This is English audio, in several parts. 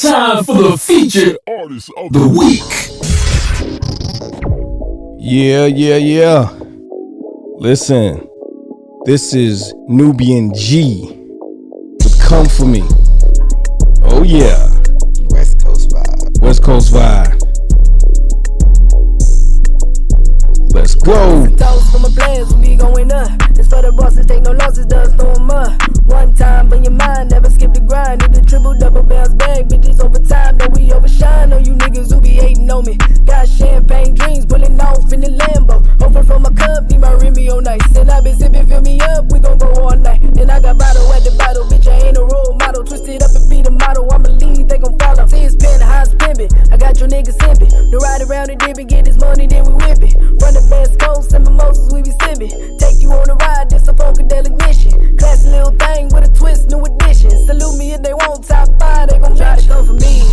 time for the featured artist of the week. Yeah. Listen, this is Nubiiian G with Come For Me. Oh yeah. West Coast vibe. West Coast vibe. Let's go. Toast for my players when we going up. It's for the bosses, take no losses, does throw 'em up. One time in your mind, never skip the grind. Need the triple, double bounce back, bitches over time. Know we overshine on you niggas who be hating on me. Got champagne dreams, pulling off in the Lambo. Open for my cup, need my Remy on nice. And I been sipping, fill me up, we gon' go all night. And I got bottle at the bottle, bitch, I ain't a role model. Twist it up and be the model, I'ma lead, they gon' follow. See it's pin, high pimpin', I got your niggas simpin'. The ride around and dip and get this money, then we whip it. Run the best coast and mimosas, we be sippin'. Take you on a ride, this a funkadelic mission. Classy little thing with a twist, new edition. Salute me if they want top 5, they gon' try to come for me.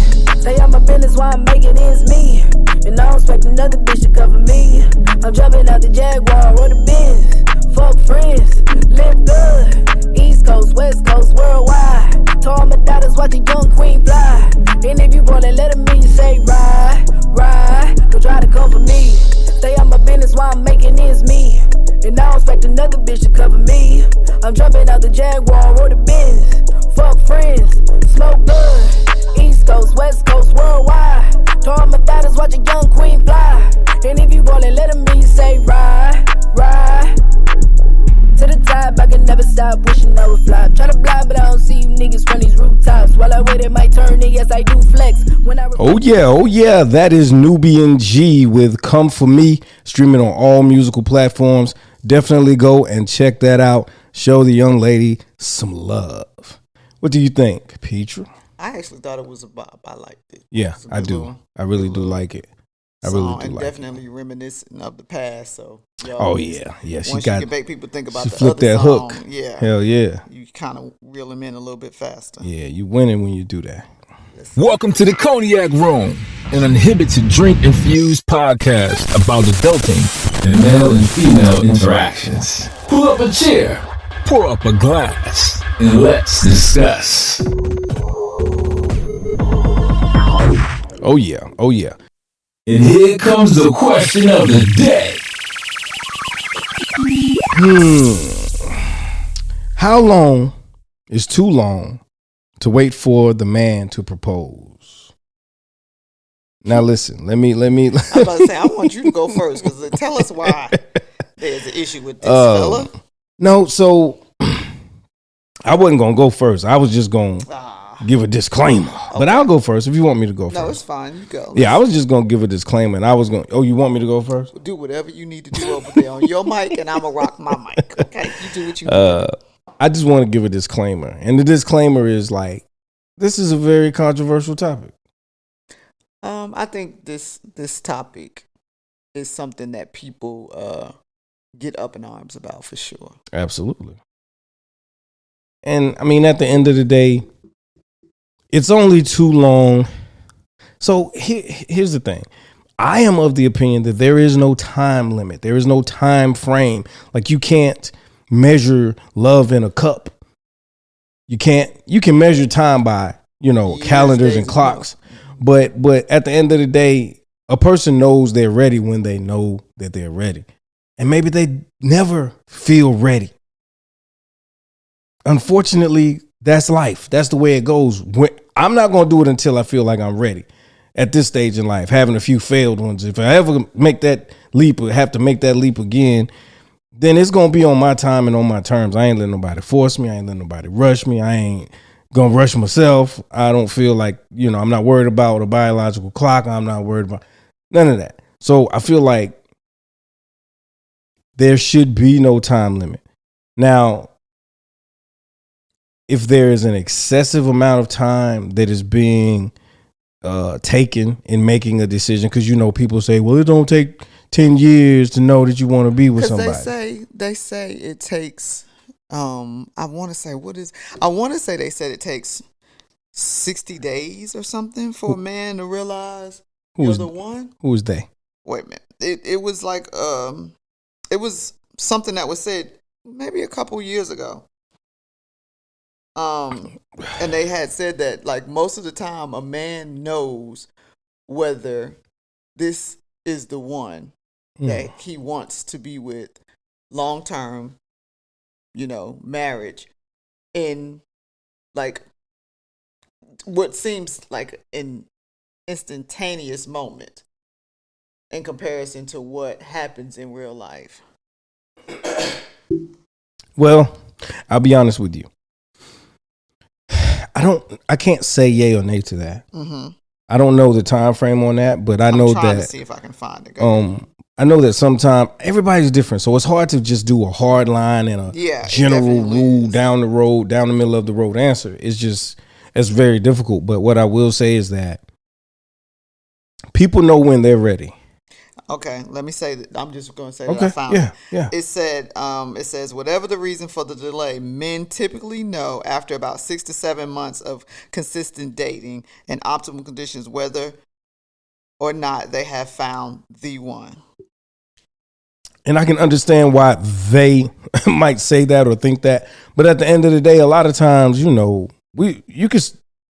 Say I'm a business while I'm making ends me. And I don't expect another bitch to cover me. I'm jumping out the Jaguar or the Benz. Fuck friends, live good. East Coast, West Coast, worldwide. Told my daughters watch a young queen fly. And if you ballin', let them mean you say ride. Don't try to come for me. Say I'm a business while I'm making ends meet. And I don't expect another bitch to cover me. I'm jumping out the Jaguar or the Benz. Fuck friends, smoke good. East Coast, West Coast, worldwide. Told my daughters watch a young queen fly. And if you ballin', let them mean you say ride. To the top, I can never stop wishing I would fly. Try to fly, but I don't see you niggas from these rooftops. While I wait, it might turn, and yes, I do flex. When I Oh yeah, that is Nubiiian G with Come For Me, streaming on all musical platforms. Definitely go and check that out. Show the young lady some love. What do you think, Petra? I actually thought it was a bop. I liked it. Yeah, I do. I really do like it. I really do and like definitely reminiscent of the past. So, yeah. She once got. you can make people think about She the flipped other that song, hook. yeah, Hell yeah. you kind of reel them in a little bit faster. Yeah, you winning when you do that. Welcome to the Cognac Room, an uninhibited drink-infused podcast about adulting and male and female interactions. Pull up a chair, pour up a glass, and let's discuss. Oh yeah. And here comes the question of the day. How long is too long to wait for the man to propose? Now listen, let me. I'm about to say, I want you to go first because tell us why there's an issue with this fella. No, so I wasn't gonna go first. I was just gonna give a disclaimer. Okay. But I'll go first if you want me to go first. No, it's fine. You go. Yeah, I was just gonna give a disclaimer, and I was gonna. Oh, you want me to go first? Do whatever you need to do over there on your mic, and I'm gonna rock my mic. Okay, you do what you need to do. I just want to give a disclaimer, and the disclaimer is like, this is a very controversial topic. I think this topic is something that people get up in arms about for sure. Absolutely. And I mean, at the end of the day, it's only too long. So here's the thing. I am of the opinion that there is no time limit. There is no time frame. Like you can't measure love in a cup. You can measure time by, calendars and clocks. But at the end of the day, a person knows they're ready when they know that they're ready. And maybe they never feel ready. Unfortunately, that's life. That's the way it goes. I'm not going to do it until I feel like I'm ready. At this stage in life, having a few failed ones, if I ever make that leap or have to make that leap again, then it's going to be on my time and on my terms. I ain't letting nobody force me. I ain't letting nobody rush me. I ain't going to rush myself. I don't feel like, I'm not worried about a biological clock. I'm not worried about none of that. So I feel like there should be no time limit. Now, if there is an excessive amount of time that is being taken in making a decision, because people say, well, it don't take 10 years to know that you want to be with somebody. They say it takes I want to say they said it takes 60 days or something for a man to realize you're the one. Who is they? Wait a minute. It was like it was something that was said maybe a couple years ago. And they had said that like most of the time a man knows whether this is the one that he wants to be with long term, marriage in like what seems like an instantaneous moment in comparison to what happens in real life. Well, I'll be honest with you. I can't say yay or nay to that. Mm-hmm. I don't know the time frame on that, but I know that. To see if I can find it. I know that sometimes everybody's different, so it's hard to just do a hard line and a general rule down the middle of the road answer. It's very difficult. But what I will say is that people know when they're ready. Okay, let me say that. I'm just going to say that I found it. Yeah. It says, whatever the reason for the delay, men typically know after about 6 to 7 months of consistent dating and optimal conditions whether or not they have found the one. And I can understand why they might say that or think that. But at the end of the day, a lot of times, the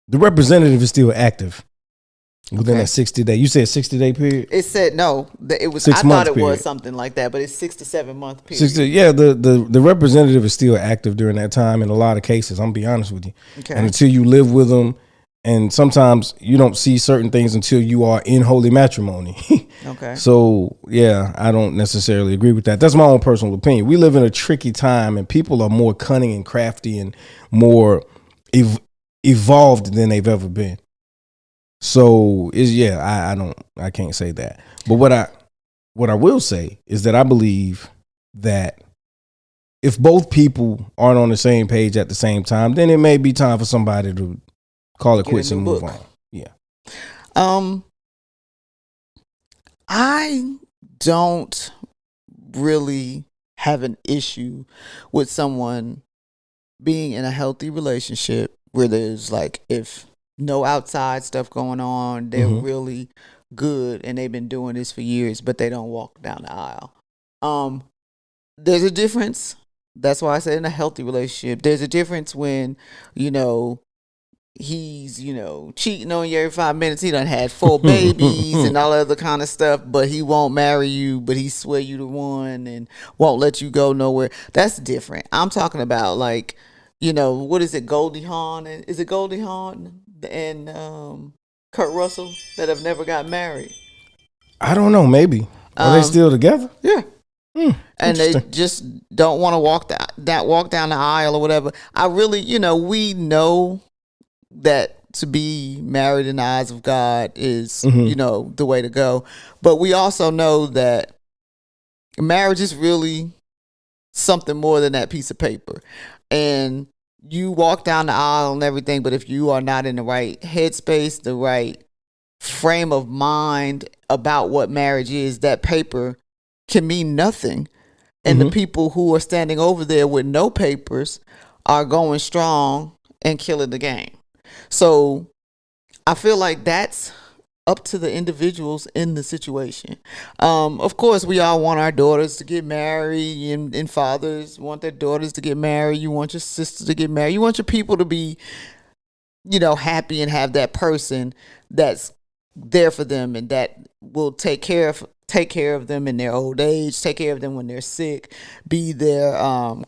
representative is still active. Within that 60-day, you said 60-day period. It said no. It was. I thought it was something like that, but it's 6 to 7 month period. The representative is still active during that time in a lot of cases. I'm gonna be honest with you. Okay. And until you live with them, and sometimes you don't see certain things until you are in holy matrimony. Okay. So I don't necessarily agree with that. That's my own personal opinion. We live in a tricky time, and people are more cunning and crafty and more evolved than they've ever been. So I can't say that. But what I will say is that I believe that if both people aren't on the same page at the same time, then it may be time for somebody to call it quits and move on. Yeah. I don't really have an issue with someone being in a healthy relationship where there's like, if no outside stuff going on, they're really good and they've been doing this for years, but they don't walk down the aisle. There's a difference. That's why I said in a healthy relationship, there's a difference when, he's, cheating on you every 5 minutes. He done had 4 babies and all other kind of stuff, but he won't marry you, but he swear you the one and won't let you go nowhere. That's different. I'm talking about like, what is it, Goldie Hawn? Is it Goldie Hawn and Kurt Russell that have never got married? I don't know. Maybe are they still together? Yeah. And they just don't want to walk down the aisle or whatever. I really, we know that to be married in the eyes of God is, the way to go. But we also know that marriage is really something more than that piece of paper. And you walk down the aisle and everything, but if you are not in the right headspace, the right frame of mind about what marriage is, that paper can mean nothing. And the people who are standing over there with no papers are going strong and killing the game. So I feel like that's up to the individuals in the situation. Of course, we all want our daughters to get married, and fathers want their daughters to get married. You want your sisters to get married. You want your people to be, happy and have that person that's there for them and that will take care of them in their old age, take care of them when they're sick, be their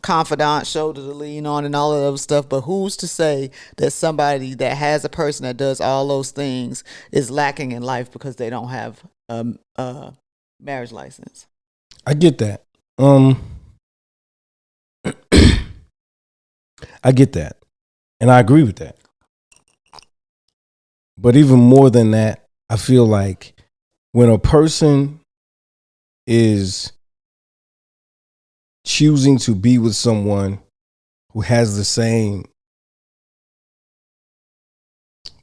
confidant, shoulder to lean on, and all of that other stuff. But who's to say that somebody that has a person that does all those things is lacking in life because they don't have a marriage license? I get that. I get that. And I agree with that. But even more than that, I feel like when a person is choosing to be with someone who has the same,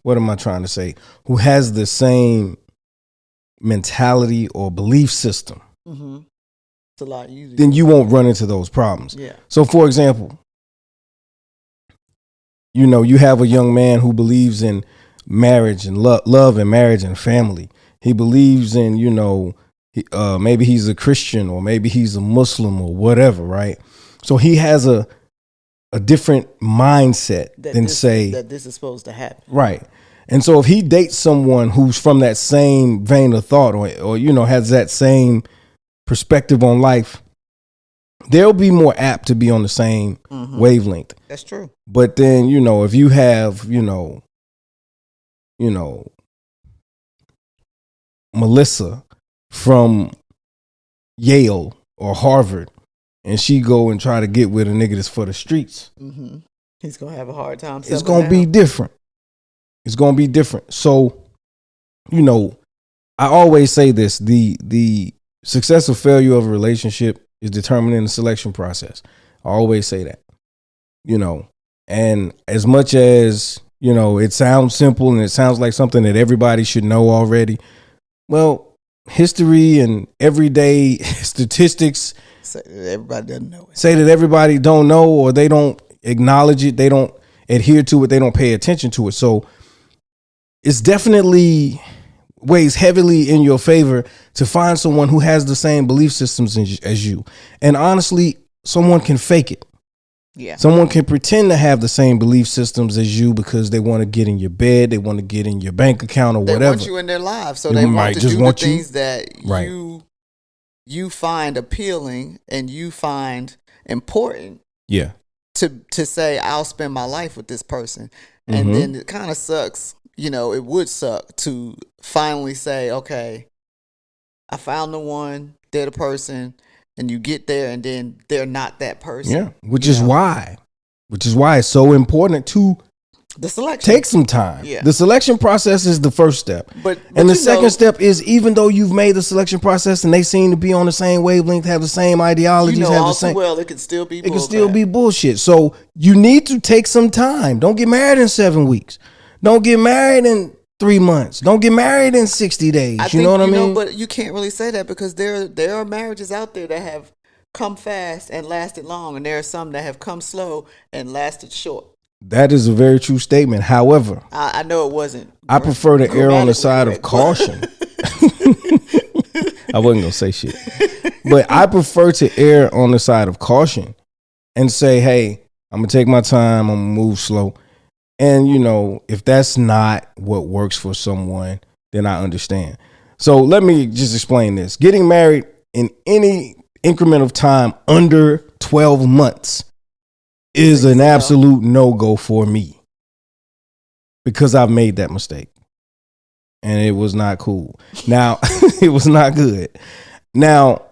what am I trying to say? Who has the same mentality or belief system, it's a lot easier. Then you won't run into those problems. Yeah. So, for example, you have a young man who believes in marriage and love and marriage and family. He believes in, maybe he's a Christian or maybe he's a Muslim or whatever, right? So he has a a different mindset than say that this is supposed to happen. Right. And so if he dates someone who's from that same vein of thought or has that same perspective on life, they'll be more apt to be on the same wavelength. That's true. But then, if you have, Melissa from Yale or Harvard, and she go and try to get with a nigga that's for the streets, he's going to have a hard time. It's going to be different. It's going to be different. So, I always say this, the success or failure of a relationship is determined in the selection process. I always say that, and as much as, it sounds simple and it sounds like something that everybody should know already. Well, history and everyday statistics say that everybody doesn't know it. Say that everybody don't know, or they don't acknowledge it. They don't adhere to it. They don't pay attention to it. So it's definitely weighs heavily in your favor to find someone who has the same belief systems as you. And honestly, someone can fake it. Yeah. Someone can pretend to have the same belief systems as you because they want to get in your bed, they want to get in your bank account or whatever. They want you in their lives, so they want to do the things that you find appealing and you find important. Yeah. To say I'll spend my life with this person, and then it kind of sucks. It would suck to finally say, okay, I found the one, they're the person. And you get there and then they're not that person. Yeah, which is why it's so important to the selection. Take some time. Yeah. The selection process is the first step. But the second step is, even though you've made the selection process and they seem to be on the same wavelength, have the same ideologies, have the same. Well, it could still be. It can still be bullshit. So you need to take some time. Don't get married in 7 weeks. Don't get married in 3 months. Don't get married in 60 days. You know what I mean? But you can't really say that because there are marriages out there that have come fast and lasted long, and there are some that have come slow and lasted short. That is a very true statement. However, I know it wasn't. I prefer to err on the side of caution. I wasn't gonna say shit, but I prefer to err on the side of caution and say, "Hey, I'm gonna take my time. I'm gonna move slow." And, if that's not what works for someone, then I understand. So let me just explain this. Getting married in any increment of time under 12 months is an absolute no-go for me, because I've made that mistake and it was not cool. Now, it was not good. Now,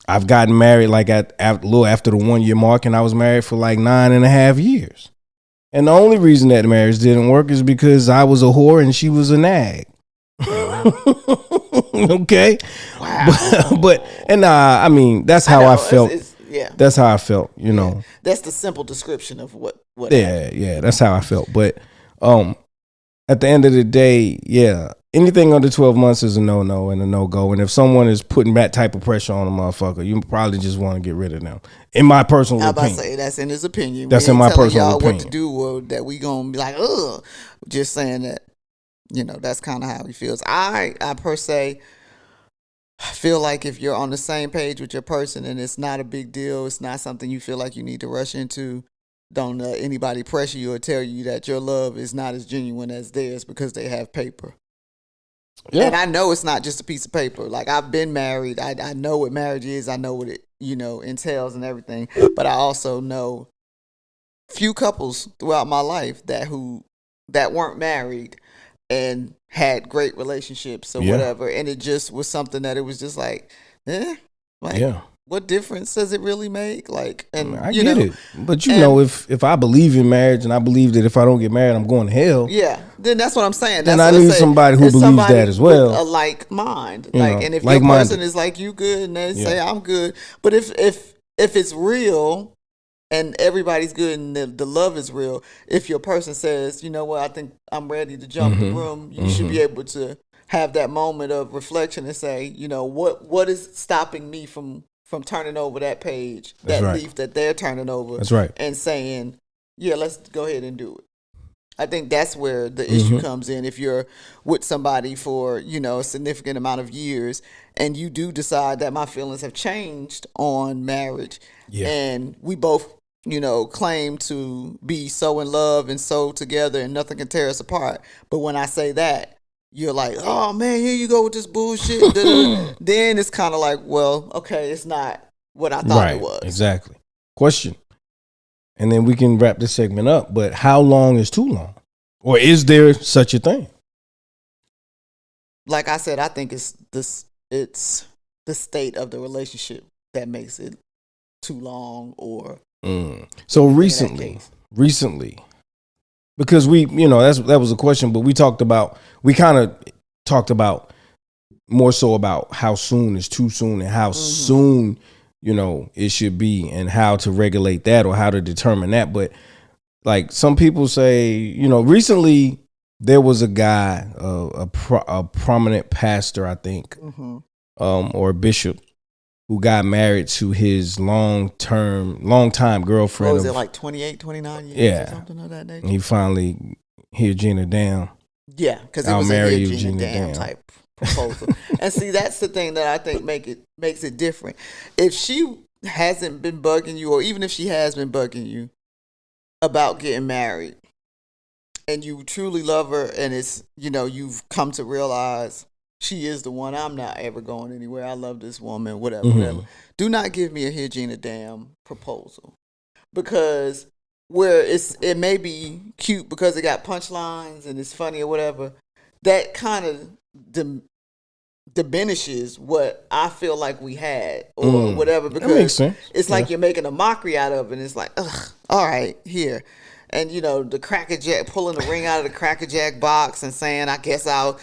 I've gotten married like at a little after the 1 year mark, and I was married for like 9.5 years. And the only reason that marriage didn't work is because I was a whore and she was a nag. Okay. Wow. But I mean, that's how I felt. Yeah. That's how I felt, That's the simple description of what happened. Yeah, that's how I felt. But at the end of the day, anything under 12 months is a no-no and a no-go. And if someone is putting that type of pressure on a motherfucker, you probably just want to get rid of them. In my personal opinion. Say that's in his opinion. That's in my personal opinion. What to do, or that we gonna be like, ugh. Just saying that, that's kind of how he feels. I per se feel like if you're on the same page with your person and it's not a big deal, it's not something you feel like you need to rush into. Don't let anybody pressure you or tell you that your love is not as genuine as theirs because they have paper. Yeah. And I know it's not just a piece of paper. Like, I've been married. I know what marriage is. I know what it, entails and everything. But I also know few couples throughout my life that weren't married and had great relationships or whatever. And it just was something that it was just like, what difference does it really make? Like, and I get it, but if I believe in marriage and I believe that if I don't get married, I'm going to hell. Yeah, then that's what I'm saying. Then I need somebody who believes that as well. A like mind, and if your person is like you good, and they say I'm good, but if it's real and everybody's good and the love is real, if your person says, I think I'm ready to jump the room, you should be able to have that moment of reflection and say, what is stopping me from turning over that page, leaf that they're turning over. That's right. And saying, let's go ahead and do it. I think that's where the issue comes in. If you're with somebody for, a significant amount of years and you do decide that my feelings have changed on marriage and we both claim to be so in love and so together and nothing can tear us apart. But when I say that, you're like, oh man, here you go with this bullshit. Then it's kind of like, well, okay, it's not what I thought it was. Exactly. Question. And then we can wrap this segment up. But how long is too long? Or is there such a thing? Like I said, I think it's the state of the relationship that makes it too long or. So recently, because that was a question, but we kind of talked about more so about how soon is too soon and how soon, it should be and how to regulate that or how to determine that. But like some people say, recently there was a guy, a prominent pastor, I think, or a bishop, who got married to his long-time girlfriend. Was it like 28, 29 years or something of that nature? He finally hear Gina down. Yeah, because it was a hear Gina down type proposal. And see, that's the thing that I think makes it different. If she hasn't been bugging you, or even if she has been bugging you about getting married, and you truly love her, and it's, you've come to realize she is the one. I'm not ever going anywhere. I love this woman, whatever. Do not give me a here Gina damn proposal. Because where it may be cute because it got punchlines and it's funny or whatever, that kind of diminishes what I feel like we had or whatever. Because that makes sense. It's like you're making a mockery out of it, and it's like, ugh, all right, here. And the Cracker Jack, pulling the ring out of the Cracker Jack box and saying, "I guess I'll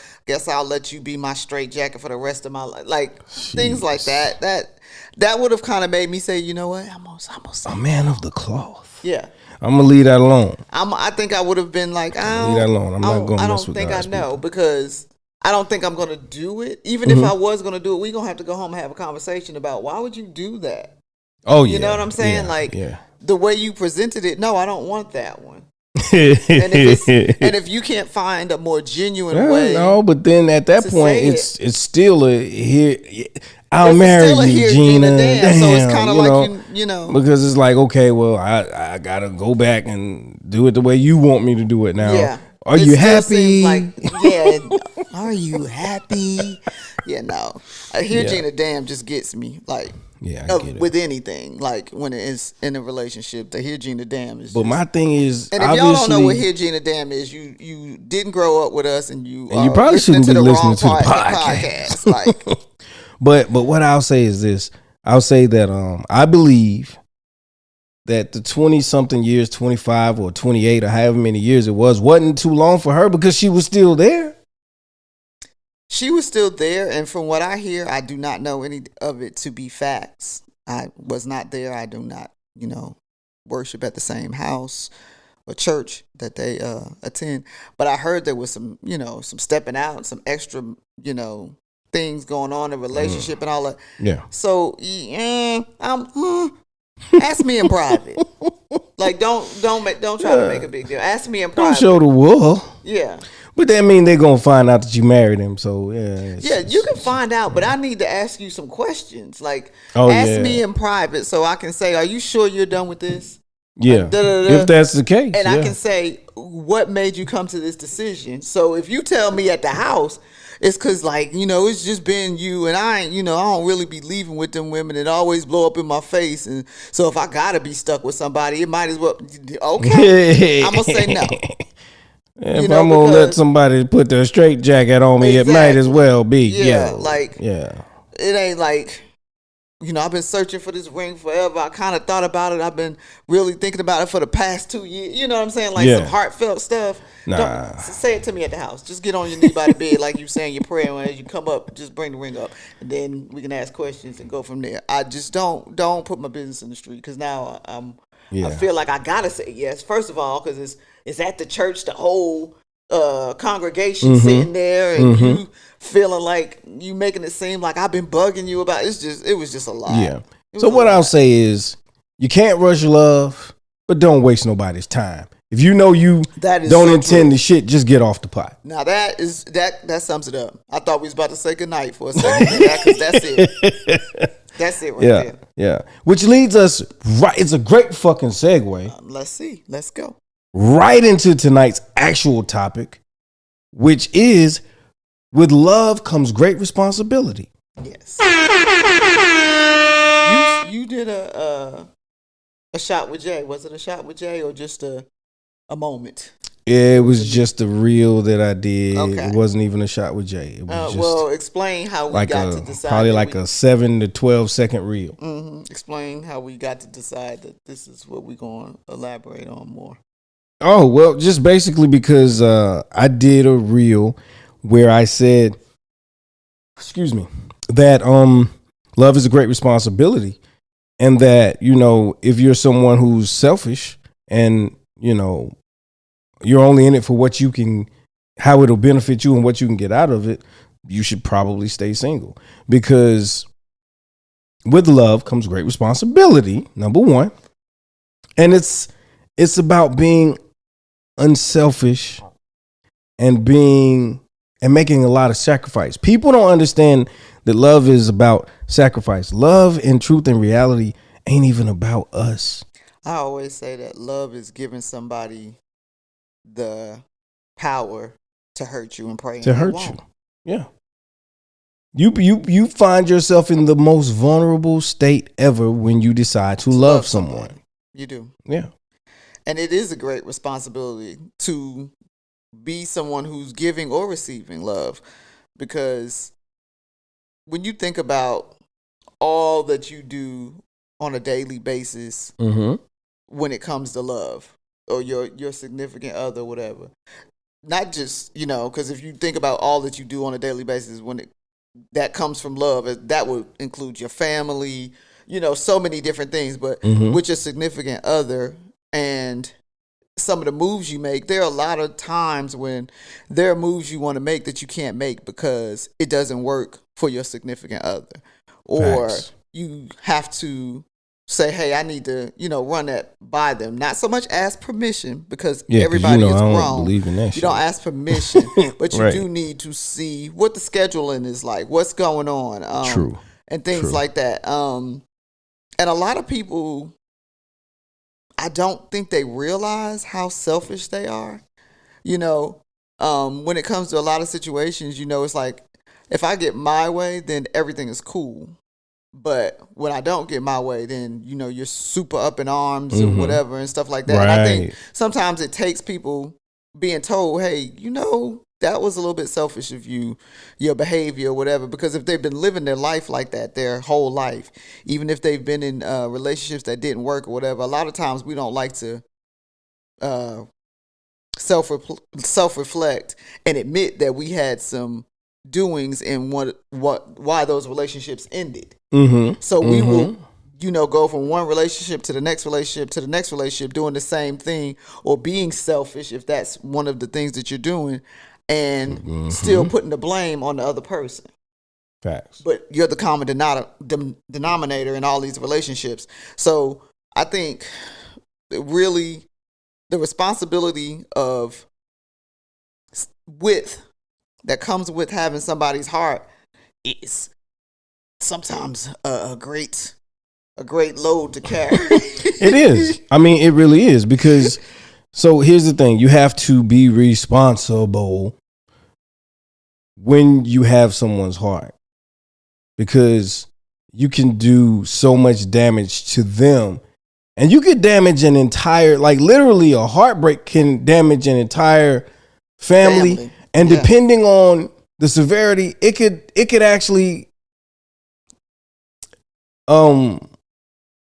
let you be my straight jacket for the rest of my life." Like things like that. That would have kind of made me say, you know what? I'm gonna a man of the cloth. Yeah. I'm gonna leave that alone. I think I would have been like, leave that alone. I'm not gonna mess with God's people. I don't think I know, because I don't think I'm gonna do it. Even if I was gonna do it, we gonna have to go home and have a conversation about why would you do that. Oh yeah. You know what I'm saying? The way you presented it, no, I don't want that one. and if you can't find a more genuine way, no, but then at that point, it's still I'll marry you, Gina. Damn, so it's kind of like because it's like, okay, well, I gotta go back and do it the way you want me to do it now. Yeah. Are you happy? Are you happy? Yeah, no. Gina damn just gets me like. Yeah, I get it. With anything, like when it is in a relationship, the hear Gina damn is. But my thing is, and if y'all don't know what hear Gina damn is, you didn't grow up with us, and you probably shouldn't be listening to the podcast. Like, but what I'll say is this: I'll say that I believe that the 20-something years, 25 or 28 or however many years it wasn't too long for her because she was still there. She was still there, and from what I hear, I do not know any of it to be facts. I was not there. I do not, worship at the same house or church that they attend. But I heard there was some, some stepping out, some extra, things going on in a relationship and all that. Yeah. So, ask me in private. Like, don't try to make a big deal. Ask me in private. Don't show the world. Yeah. But that mean they're gonna find out that you married him, so yeah. You can find out, but I need to ask you some questions. Like, ask me in private so I can say, "Are you sure you're done with this?" Yeah, if that's the case, and I can say, "What made you come to this decision?" So if you tell me at the house, it's because it's just been you, and I ain't, I don't really be leaving with them women. It always blow up in my face, and so if I gotta be stuck with somebody, it might as well. Okay, I'm gonna say no. If I'm gonna let somebody put their straight jacket on me, It might as well be. Yeah. It ain't like, I've been searching for this ring forever. I kind of thought about it. I've been really thinking about it for the past 2 years. You know what I'm saying? Like some heartfelt stuff. Nah. Say it to me at the house. Just get on your knee by the bed like you saying your prayer, and as you come up, just bring the ring up, and then we can ask questions and go from there. I just don't put my business in the street, because now I feel like I gotta say yes. First of all, because it's at the church, the whole congregation sitting there, and you feeling like you making it seem like I've been bugging you about it. It was just a lot. Yeah. So what I'll say is, you can't rush love, but don't waste nobody's time. If you know you don't intend the shit, just get off the pot. Now that sums it up. I thought we was about to say goodnight for a second, because that's it. That's it right Yeah, there. yeah. Which leads us right. It's a great fucking segue. Let's see. Let's go. Right into tonight's actual topic, which is with love comes great responsibility. Yes. You did a shot with Jay. Was it a shot with Jay or just a moment? It was just a reel that I did. Okay. It wasn't even a shot with Jay. It was just Well, explain how we got to decide. Probably like a 7 to 12 second reel. Explain how we got to decide that this is what we're going to elaborate on more. Oh, well, just basically because I did a reel where I said, excuse me, that love is a great responsibility. And that, you know, if you're someone who's selfish and, you know, you're only in it for what you can, how it'll benefit you and what you can get out of it, you should probably stay single. Because with love comes great responsibility, number one. And it's about being unselfish and making a lot of sacrifice. People don't understand that love is about sacrifice. Love in truth and reality ain't even about us. I always say that love is giving somebody the power to hurt you and pray to hurt you. Yeah. You find yourself in the most vulnerable state ever when you decide to love someone. You do. Yeah. And it is a great responsibility to be someone who's giving or receiving love, because when you think about all that you do on a daily basis when it comes to love or your significant other, whatever, not just, you know, because if you think about all that you do on a daily basis that comes from love, that would include your family, you know, so many different things, but with your significant other and some of the moves you make, there are a lot of times when there are moves you want to make that you can't make because it doesn't work for your significant other. Or you have to say, hey, I need to, you know, run that by them. Not so much ask permission, because everybody is grown. I don't believe in that shit. You don't ask permission, but you do need to see what the scheduling is like, what's going on. True. And things like that. And a lot of people, I don't think they realize how selfish they are. You know, when it comes to a lot of situations, you know, it's like, if I get my way, then everything is cool. But when I don't get my way, then, you know, you're super up in arms or whatever and stuff like that. Right. And I think sometimes it takes people being told, hey, you know, that was a little bit selfish of you, your behavior or whatever. Because if they've been living their life like that their whole life, even if they've been in relationships that didn't work or whatever, a lot of times we don't like to self-reflect and admit that we had some doings in why those relationships ended. So we will, you know, go from one relationship to the next relationship to the next relationship, doing the same thing or being selfish if that's one of the things that you're doing, and still putting the blame on the other person. Facts. But you're the common denominator in all these relationships. So I think really the responsibility of that comes with having somebody's heart is sometimes a great load to carry. It is. I mean, it really is, because so here's the thing. You have to be responsible when you have someone's heart, because you can do so much damage to them, and you could damage an entire, like literally a heartbreak can damage an entire family. And depending on the severity, it could actually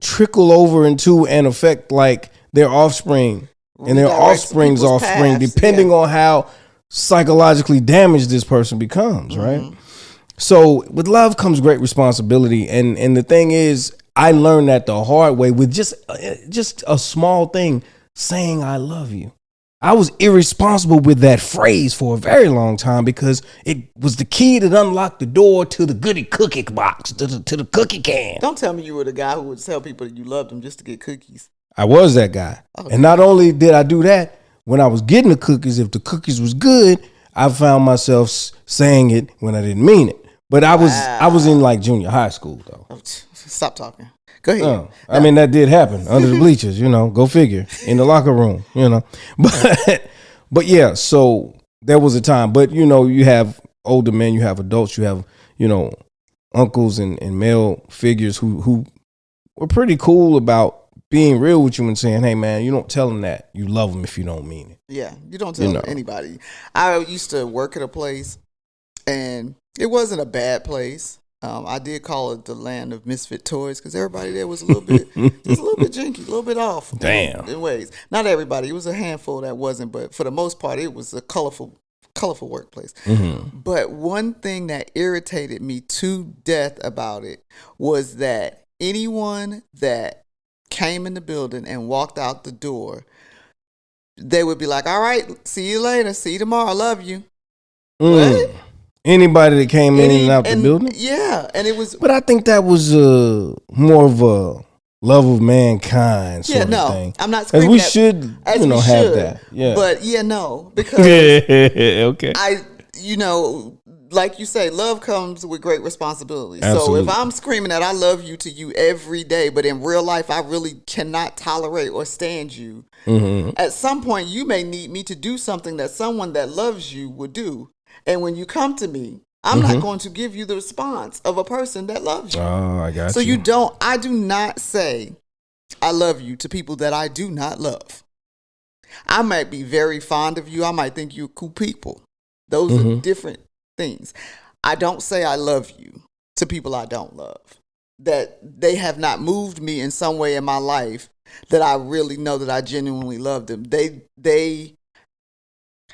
trickle over into and affect like their offspring and their offspring's offspring, depending on how psychologically damaged this person becomes, right? So with love comes great responsibility, and the thing is, I learned that the hard way with just a small thing, saying I love you. I was irresponsible with that phrase for a very long time, because it was the key that unlocked the door to the goodie cookie box, to the cookie can. Don't tell me you were the guy who would tell people that you loved them just to get cookies. I was that guy. Okay. And not only did I do that, when I was getting the cookies, if the cookies was good, I found myself saying it when I didn't mean it. But I was in like junior high school though. Stop talking. Go ahead. I mean, that did happen under the bleachers, go figure, in the locker room, But yeah, so there was a time. But, you have older men, you have adults, you have, uncles and male figures who were pretty cool about being real with you and saying, hey, man, you don't tell them that you love them if you don't mean it. Yeah, you don't tell anybody. I used to work at a place, and it wasn't a bad place. I did call it the land of misfit toys because everybody there was a little bit, just a little bit jinky, a little bit off. Damn. In ways. Not everybody. It was a handful that wasn't, but for the most part, it was a colorful workplace. Mm-hmm. But one thing that irritated me to death about it was that anyone that came in the building and walked out the door, they would be like, all right, see you later. See you tomorrow. I love you. What? Anybody that came in and out the building? Yeah, and it was... But I think that was more of a love of mankind sort of thing. I'm not screaming we should, have that. Yeah. But, because... Okay. Like you say, love comes with great responsibility. Absolutely. So if I'm screaming that I love you to you every day, but in real life I really cannot tolerate or stand you, at some point you may need me to do something that someone that loves you would do. And when you come to me, I'm not going to give you the response of a person that loves you. Oh, I got you. So I do not say I love you to people that I do not love. I might be very fond of you. I might think you're cool people. Those are different things. I don't say I love you to people I don't love. That they have not moved me in some way in my life that I really know that I genuinely love them. They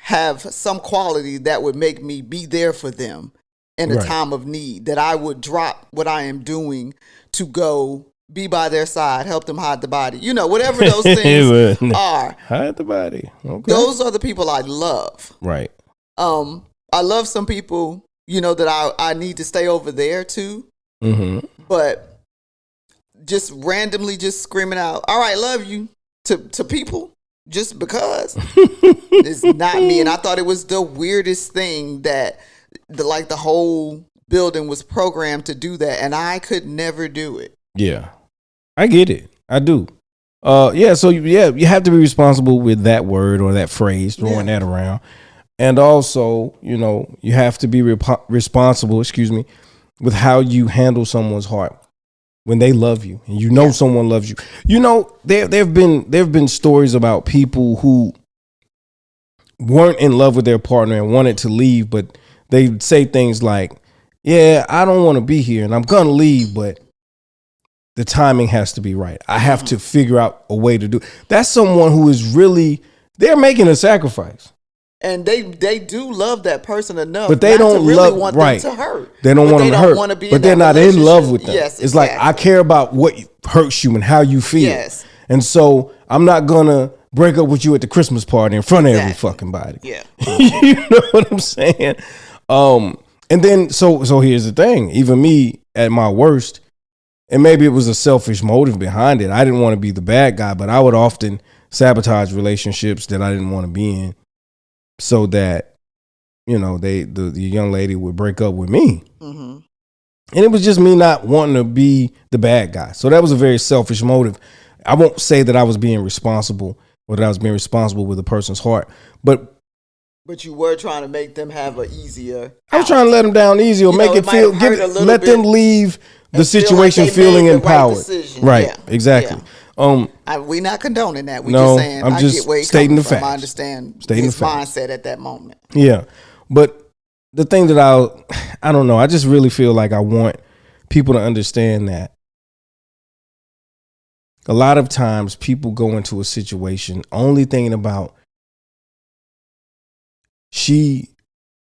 have some quality that would make me be there for them in a time of need, that I would drop what I am doing to go be by their side, help them hide the body. Whatever those things are. Hide the body. Okay. Those are the people I love. Right. I love some people, that I need to stay over there too. Mm-hmm. But just randomly just screaming out, all right, love you to people. Just because it's not me. And I thought it was the weirdest thing that the whole building was programmed to do that. And I could never do it. Yeah, I get it. I do. So you have to be responsible with that word or that phrase, throwing that around. And also, you have to be responsible, with how you handle someone's heart. When they love you and someone loves you, there have been stories about people who weren't in love with their partner and wanted to leave, but they say things like, yeah, I don't want to be here and I'm going to leave, but the timing has to be right. I have to figure out a way to do it. That's someone who is really, they're making a sacrifice. And they do love that person enough, but they don't really want them to hurt. They don't want them to hurt, but they're not in love with them. Yes, it's like, I care about what hurts you and how you feel. Yes. And so I'm not gonna break up with you at the Christmas party in front of every fucking body. Yeah. You know what I'm saying? And then so here's the thing. Even me at my worst, and maybe it was a selfish motive behind it. I didn't want to be the bad guy, but I would often sabotage relationships that I didn't want to be in, so that, the young lady would break up with me. Mm-hmm. And it was just me not wanting to be the bad guy. So that was a very selfish motive. I won't say that I was being responsible or that I was being responsible with a person's heart, but you were trying to make them have an easier. I was trying to let them down easy or make it feel, let them leave the situation feeling empowered. Right. Yeah. Exactly. Yeah. We're not condoning that. We're just saying, I'm just stating the facts. I understand his mindset at that moment. Yeah. But the thing that I don't know, I just really feel like I want people to understand that a lot of times people go into a situation only thinking about, she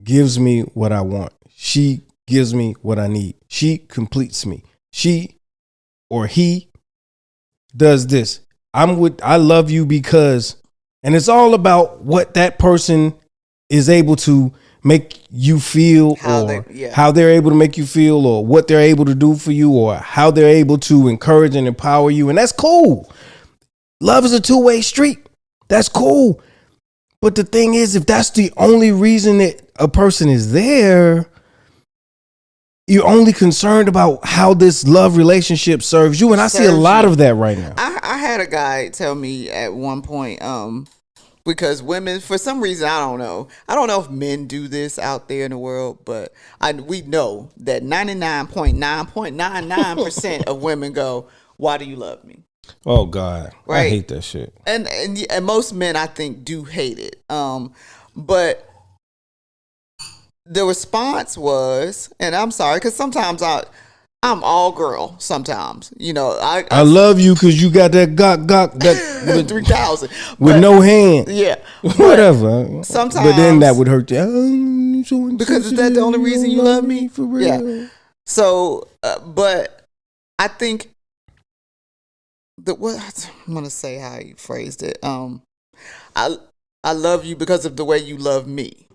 gives me what I want. She gives me what I need. She completes me. She or he does this. I love you because, and it's all about what that person is able to make you feel, how they're able to make you feel, or what they're able to do for you, or how they're able to encourage and empower you. And that's cool. Love is a two-way street. That's cool. But the thing is, if that's the only reason that a person is there, You're only concerned about how this love relationship serves you. And I see a lot of that right now. I had a guy tell me at one point, because women, for some reason, I don't know if men do this out there in the world, but we know that 99.999% of women go, why do you love me? Oh God, right? I hate that shit. And most men, I think, do hate it. But the response was, and I'm sorry, because sometimes I'm all girl. Sometimes, I love you because you got that that 3,000 with no hand. Yeah, whatever. Sometimes, but then that would hurt you. Because is that the only reason you love me? For real? Yeah. So, but I think what I'm gonna say, how you phrased it. I love you because of the way you love me.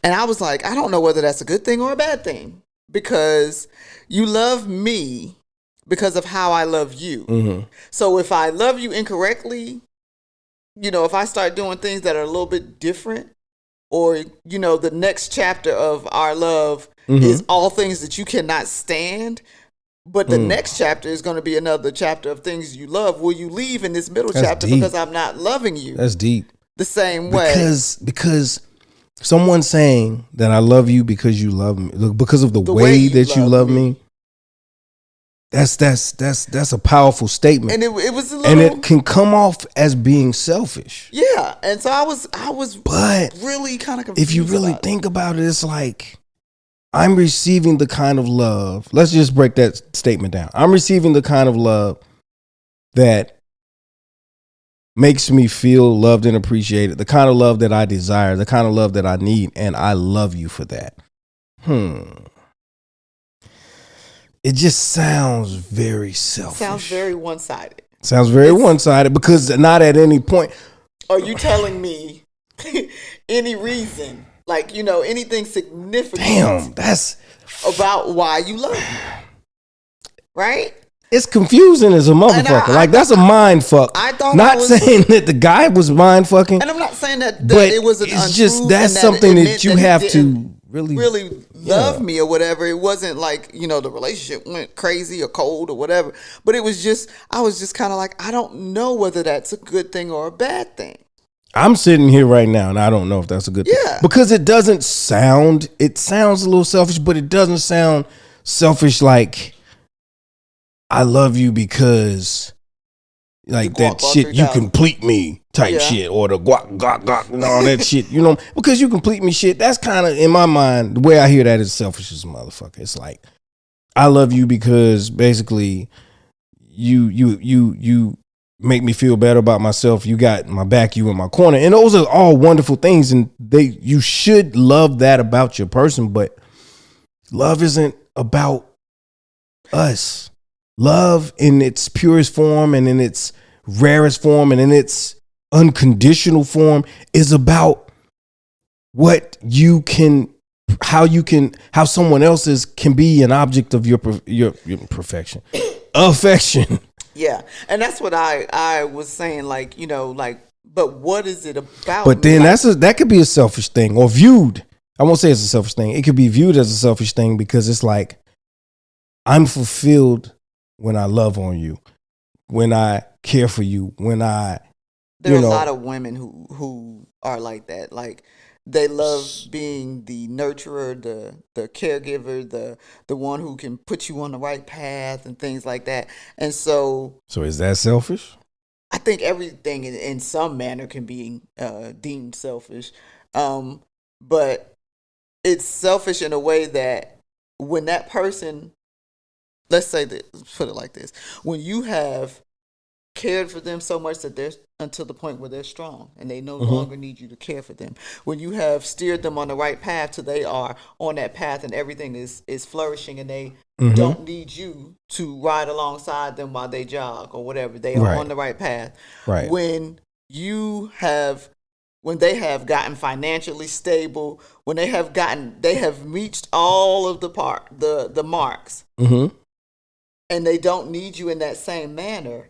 And I was like, I don't know whether that's a good thing or a bad thing, because you love me because of how I love you. Mm-hmm. So if I love you incorrectly, if I start doing things that are a little bit different, or, the next chapter of our love is all things that you cannot stand, but the next chapter is going to be another chapter of things you love. Will you leave in this middle chapter deep. Because I'm not loving you? That's deep. The same way. Because someone saying that I love you because you love me, because of the way that you love me. That's a powerful statement. And it was a little, and it can come off as being selfish. Yeah. And so I was really kind of confused. If you really think about it, it's like, I'm receiving the kind of love. Let's just break that statement down. I'm receiving the kind of love that makes me feel loved and appreciated, the kind of love that I desire, the kind of love that I need, and I love you for that. It just sounds very selfish. Sounds very one-sided. Sounds very one-sided, because not at any point. Are you telling me any reason, like, anything significant? Damn, that's about why you love me, right? It's confusing as a motherfucker. That's a mind fuck. I thought not saying that the guy was mind fucking, and I'm not saying that it was an it's just that's something that you have to really love me or whatever. It wasn't like, the relationship went crazy or cold or whatever, but it was just, I was just kind of like, I don't know whether that's a good thing or a bad thing. I'm sitting here right now and I don't know if that's a good thing. Because it sounds a little selfish, but it doesn't sound selfish like I love you because like that shit, you complete me type shit, or the guac and all that shit, because you complete me shit. That's kind of, in my mind, the way I hear that is selfish as a motherfucker. It's like, I love you because basically you make me feel better about myself. You got my back, you in my corner. And those are all wonderful things. And you should love that about your person, but love isn't about us. Love in its purest form and in its rarest form and in its unconditional form is about how someone else's can be an object of your perfection, affection. Yeah. And that's what I was saying, but what is it about? But then that could be a selfish thing, or viewed. I won't say it's a selfish thing. It could be viewed as a selfish thing because it's like, I'm fulfilled when I love on you, when I care for you, when there are a lot of women who are like that. Like, they love being the nurturer, the caregiver, the one who can put you on the right path and things like that. And so is that selfish? I think everything in some manner can be deemed selfish. But it's selfish in a way that when that person, let's put it like this, when you have cared for them so much that they're until the point where they're strong and they no longer need you to care for them, when you have steered them on the right path till they are on that path and everything is flourishing and they don't need you to ride alongside them while they jog or whatever, they are on the right path. Right. When they have gotten financially stable, when they have reached all of the marks, and they don't need you in that same manner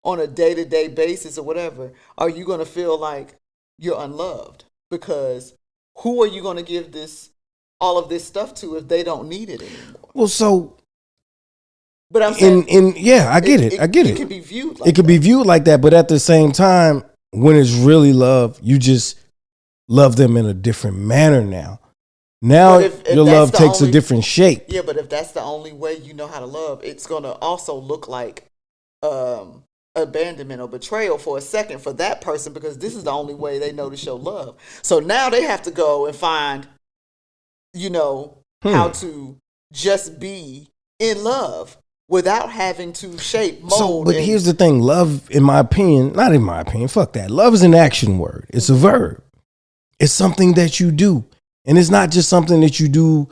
on a day-to-day basis or whatever, are you going to feel like you're unloved? Because who are you going to give all of this stuff to if they don't need it anymore? Well, so, but I'm saying, I get it. It can be viewed like it could be viewed like that, but at the same time, when it's really love, you just love them in a different manner now. Now if your love takes a different shape. Yeah, but if that's the only way you know how to love, it's going to also look like abandonment or betrayal for a second for that person, because this is the only way they know to show love. So now they have to go and find, how to just be in love without having to shape, mold. But here's the thing. Love, not in my opinion, fuck that. Love is an action word. It's a verb. It's something that you do. And it's not just something that you do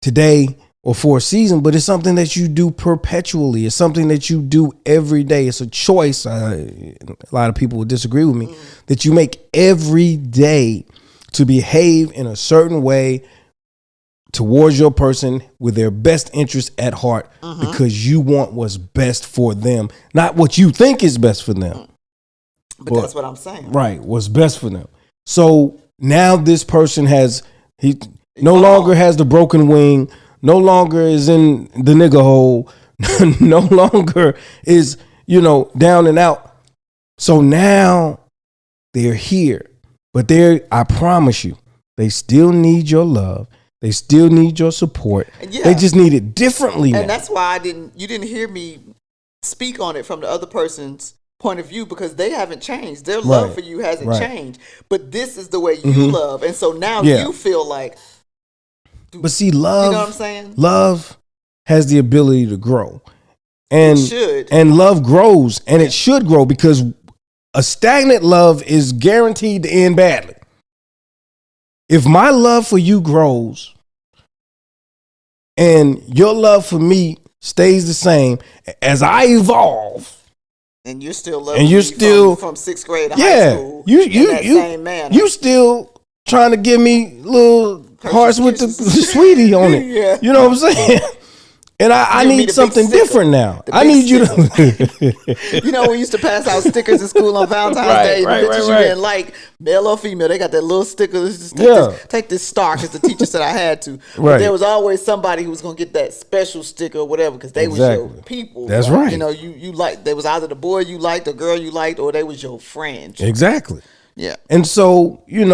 today or for a season, but it's something that you do perpetually. It's something that you do every day. It's a choice. A lot of people would disagree with me that you make every day to behave in a certain way towards your person with their best interest at heart, because you want what's best for them, not what you think is best for them. But that's what I'm saying. Right. What's best for them. So now this person he no longer has the broken wing, no longer is in the nigga hole, no longer is, down and out. So now they're here, but I promise you, they still need your love. They still need your support. Yeah. They just need it differently now. And that's why you didn't hear me speak on it from the other person's point of view, because they haven't changed. Their love for you hasn't changed. But this is the way you love. And so now you feel like. But see, love. You know what I'm saying? Love has the ability to grow. And it should. And love grows. And it should grow, because a stagnant love is guaranteed to end badly. If my love for you grows and your love for me stays the same as I evolve, and you're still loving me from sixth grade to high school, same manner. You still trying to give me little hearts with the sweetie on it. Yeah. You know what I'm saying? And I need something different now. I need you to. We used to pass out stickers in school on Valentine's Day. The pictures you didn't like, male or female, they got that little sticker. Take this star, because the teacher said I had to. But there was always somebody who was going to get that special sticker or whatever, because they was your people. That's right. You liked. There was either the boy you liked, the girl you liked, or they was your friends. Exactly. Yeah. And so, you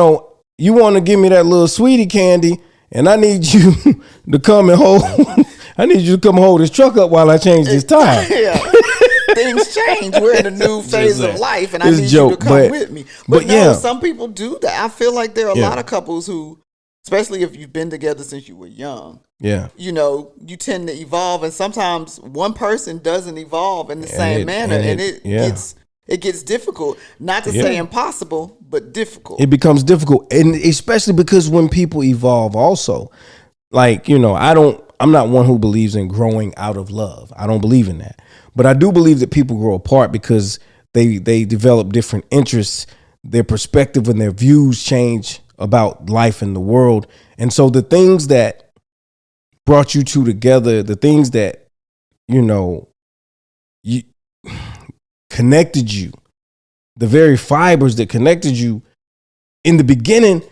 want to give me that little sweetie candy, and I need you to come and hold. I need you to come hold this truck up while I change this tire. Yeah. Things change. We're in a new phase of life, and I need you to come with me. But some people do that. I feel like there are a lot of couples who, especially if you've been together since you were young, you tend to evolve, and sometimes one person doesn't evolve in the same manner, and it gets difficult. Not to say impossible, but difficult. It becomes difficult, and especially because when people evolve also, like, I'm not one who believes in growing out of love. I don't believe in that. But I do believe that people grow apart because they develop different interests, their perspective and their views change about life and the world. And so the things that brought you two together, the things that, you connected you, the very fibers that connected you in the beginning,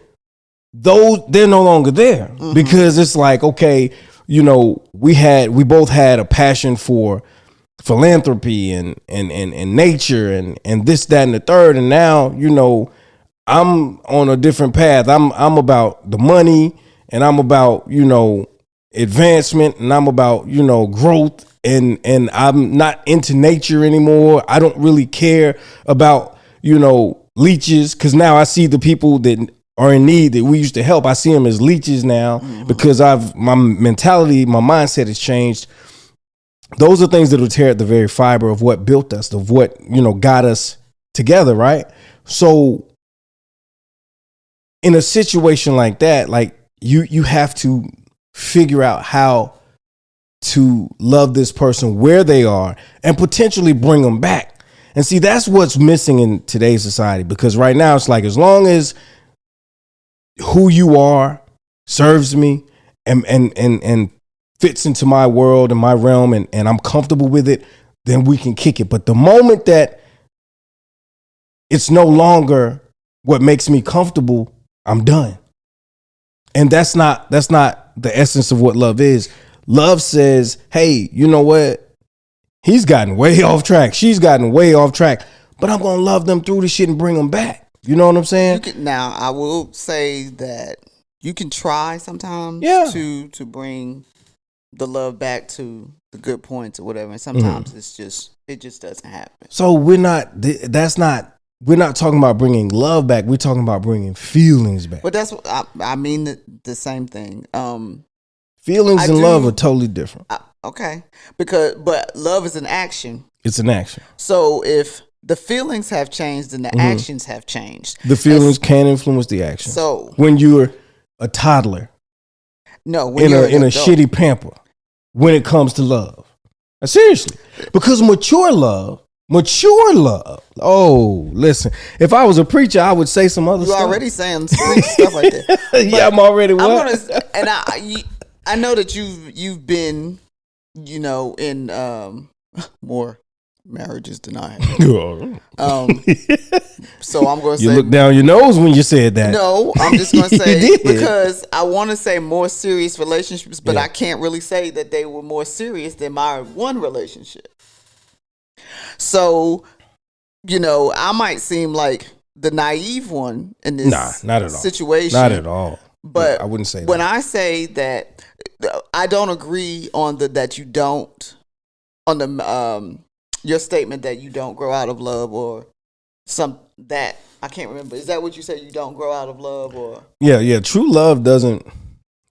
they're no longer there, because it's like, okay, we both had a passion for philanthropy and nature and this, that, and the third. And now, I'm on a different path. I'm about the money, and I'm about, advancement, and I'm about, growth, and I'm not into nature anymore. I don't really care about, leeches, because now I see the people that are in need that we used to help. I see them as leeches now, because my mentality, my mindset has changed. Those are things that will tear at the very fiber of what built us, of what, got us together. Right. So in a situation like that, like you have to figure out how to love this person where they are and potentially bring them back. And see, that's what's missing in today's society, because right now it's like, as long as who you are serves me and fits into my world and my realm, and I'm comfortable with it, then we can kick it. But the moment that it's no longer what makes me comfortable, I'm done. And that's not the essence of what love is. Love says, hey, you know what? He's gotten way off track. She's gotten way off track. But I'm going to love them through the shit and bring them back. You know what I'm saying? Now, I will say that you can try sometimes to bring the love back to the good points or whatever. And sometimes it just doesn't happen. So we're not talking about bringing love back. We're talking about bringing feelings back. But that's what I mean, the same thing. Feelings and love are totally different. Okay. But love is an action. It's an action. So if the feelings have changed and the actions have changed. The feelings can influence the action. So when you're a toddler, when in a shitty pamper, when it comes to love, seriously, because mature love. Oh, listen. If I was a preacher, I would say some other stuff. You're already saying stuff like that. Yeah, I'm already. I know that you've been, in more marriages than I have. So I'm going to say you look down your nose when you said that. No, I'm just going to say because I want to say more serious relationships, but I can't really say that they were more serious than my one relationship. So, I might seem like the naive one in this not at all. situation. Not at all. But I wouldn't say that. When I say that, I don't agree on your statement that you don't grow out of love or that I can't remember. Is that what you said? You don't grow out of love or? Yeah. True love doesn't.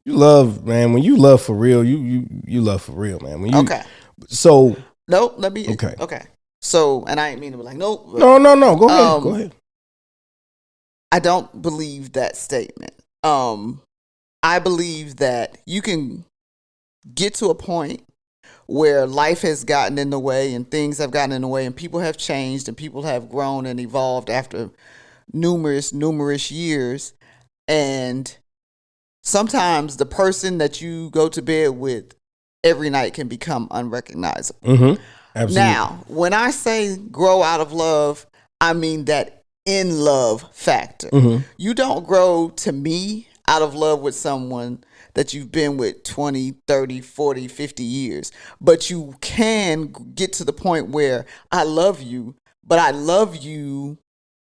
You love, man. When you love for real, you love for real, man. Okay. So. Nope. Let me. Okay. Okay. So, and I ain't mean to be like, nope. No. Go ahead. Go ahead. I don't believe that statement. I believe that you can get to a point where life has gotten in the way and things have gotten in the way and people have changed and people have grown and evolved after numerous years. And sometimes the person that you go to bed with every night can become unrecognizable. Mm-hmm. Absolutely. Now, when I say grow out of love, I mean that in love factor. Mm-hmm. You don't grow, to me, out of love with someone that you've been with 20, 30, 40, 50 years. But you can get to the point where I love you, but I love you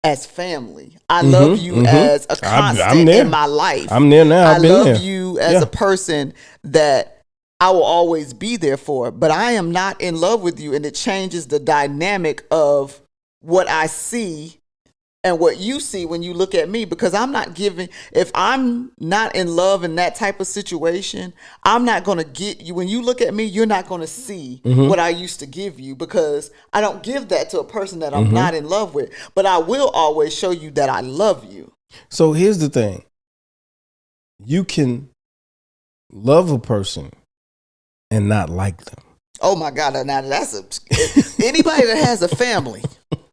as family. I love you as a constant in my life. I'm there now. I love you as a person that I will always be there for. But I am not in love with you, and it changes the dynamic of what I see and what you see when you look at me, because I'm not giving, if I'm not in love in that type of situation, I'm not going to get you. When you look at me, you're not going to see what I used to give you, because I don't give that to a person that I'm not in love with. But I will always show you that I love you. So here's the thing. You can love a person and not like them. Oh my God. Now that's anybody that has a family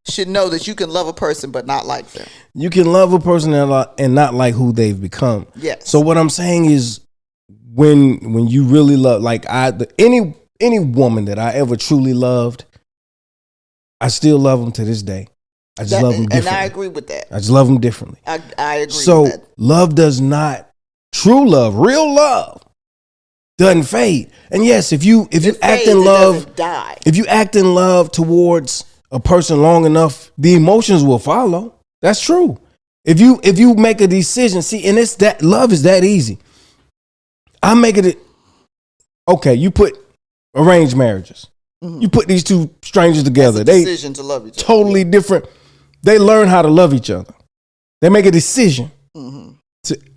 should know that you can love a person but not like them. You can love a person and not like who they've become. Yes. So what I'm saying is, when you really love, like any woman that I ever truly loved, I still love them to this day. I just love them differently. And I agree with that. I just love them differently. I agree with that. So love does not, true love, real love, doesn't fade. And yes, if you act in love, die. If you act in love towards a person long enough, the emotions will follow. That's true. If you make a decision, see, and it's that love is that easy. I'm making it. Okay, you put arranged marriages. You put these two strangers together. That's a decision to love each other. Totally different. They learn how to love each other. They make a decision.